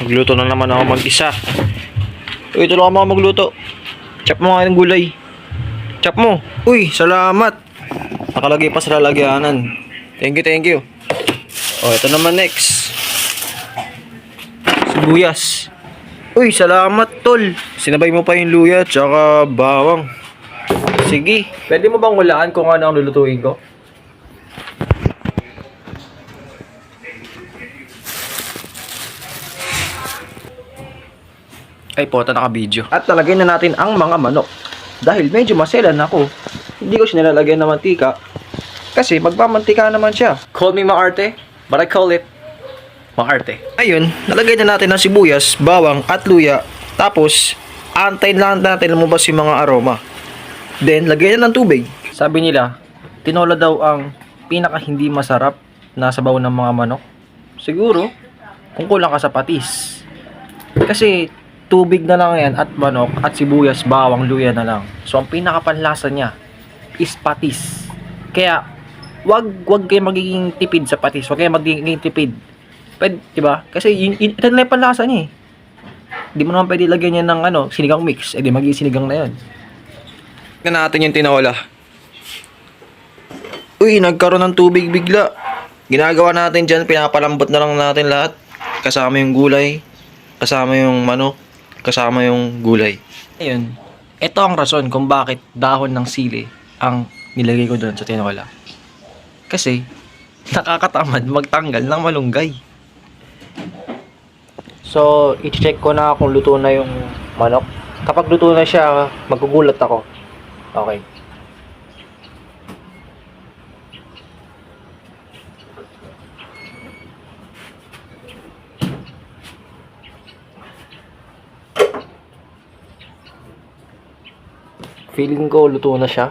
Magluto na naman ako mag-isa. Uy, tulungan mo ako magluto. Chop mo nga yung gulay. Chop mo. Uy, salamat. Nakalagay pa sa lalagyanan. Thank you, thank you. Oh, ito naman next. Sibuyas. Uy, salamat tol. Sinabay mo pa yung luya tsaka bawang. Sige. Pwede mo bang hulaan kung ano ang lulutuin ko? Ay po, naka-video. At talagyan na natin ang mga manok. Dahil medyo maselan ako, hindi ko siya nilalagyan ng mantika. Kasi magmamantika naman siya. Call me maarte, but I call it maarte. Ayun, nalagay na natin ang sibuyas, bawang at luya. Tapos, antayin lang natin lumabas yung mga aroma. Then, lagyan na ng tubig. Sabi nila, tinola daw ang pinaka hindi masarap na sabaw ng mga manok. Siguro, kung kulang ka sa patis. Kasi, tubig na lang yan at manok at sibuyas, bawang, luya na lang. So, ang pinakapanlasa niya is patis. Kaya, wag kayo magiging tipid sa patis. Wag kayo magiging tipid. Pwede, diba? Kasi, ito na yung panlasa niya eh. Di mo naman pwede lagyan niya ng sinigang mix. Eh, di magiging sinigang na yun. Tignan natin yung tinola. Uy, nagkaroon ng tubig bigla. Ginagawa natin dyan, pinapalambot na lang natin lahat. Kasama yung gulay, kasama yung manok, kasama yung gulay. Ayun, ito ang rason kung bakit dahon ng sili ang nilagay ko doon sa tinola. Kasi, nakakatamad magtanggal ng malunggay. So, i-check ko na kung luto na yung manok. Kapag luto na siya, magugulat ako. Okay. Feeling ko luto na siya.